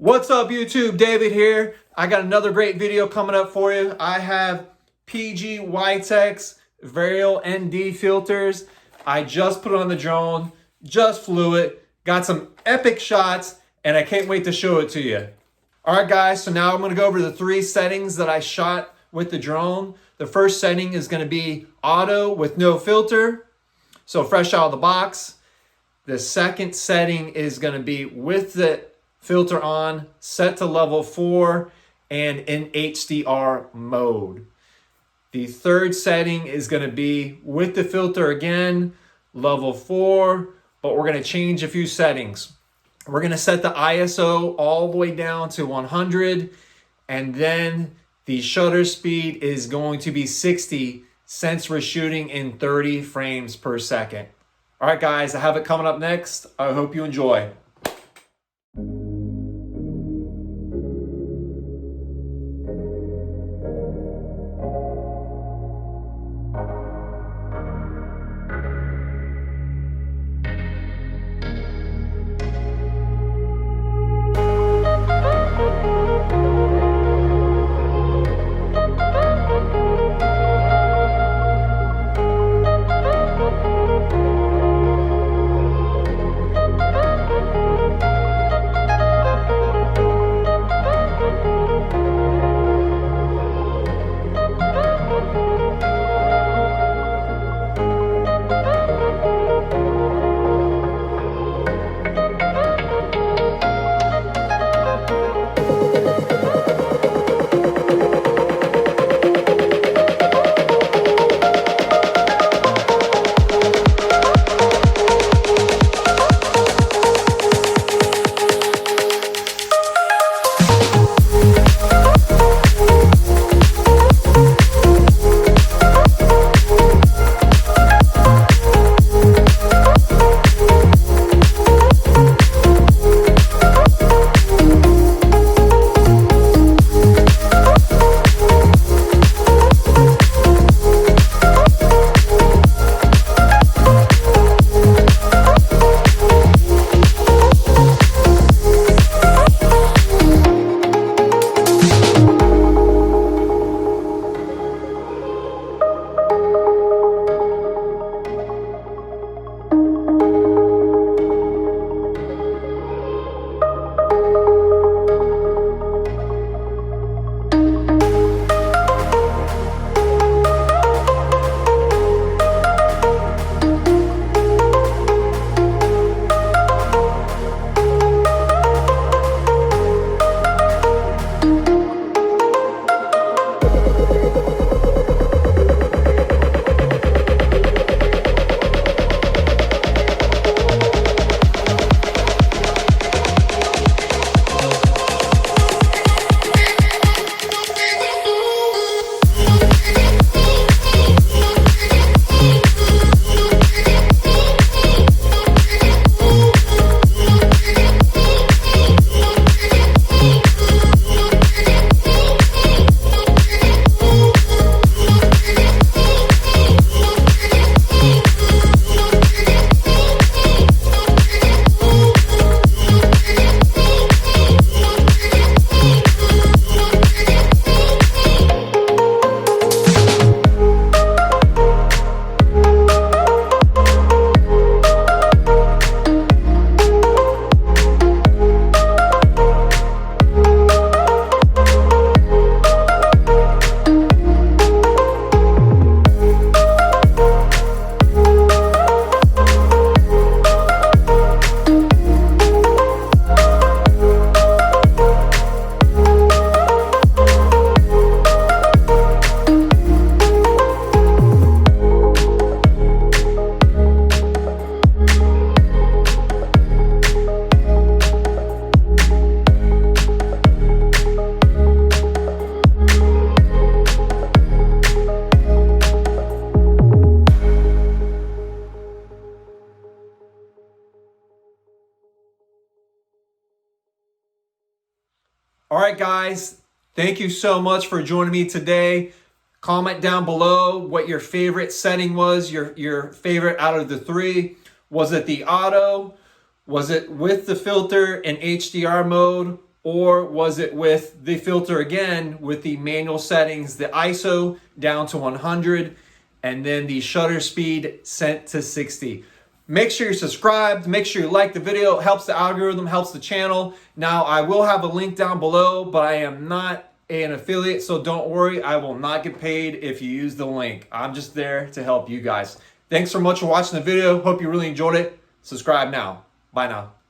What's up YouTube, David here. I got another great video coming up for you. I have Pgytech Vnd filters. I just put it on the drone, just flew it, got some epic shots, and I can't wait to show it to you. All right guys, so now I'm gonna go over the 3 settings that I shot with the drone. The first setting is gonna be auto with no filter, so fresh out of the box. The second setting is gonna be with the filter on, set to level 4, and in HDR mode. The third setting is going to be with the filter again, level 4, but we're going to change a few settings. We're going to set the ISO all the way down to 100, and then the shutter speed is going to be 60 since we're shooting in 30 frames per second. All right, guys, I have it coming up next. I hope you enjoy. All right, guys, thank you so much for joining me today. Comment down below what your favorite setting was, your favorite out of the 3. Was it the auto? Was it with the filter in HDR mode? Or was it with the filter again, with the manual settings, the ISO down to 100, and then the shutter speed set to 60? Make sure you're subscribed. Make sure you like the video. It helps the algorithm, helps the channel. Now, I will have a link down below, but I am not an affiliate, so don't worry. I will not get paid if you use the link. I'm just there to help you guys. Thanks so much for watching the video. Hope you really enjoyed it. Subscribe now. Bye now.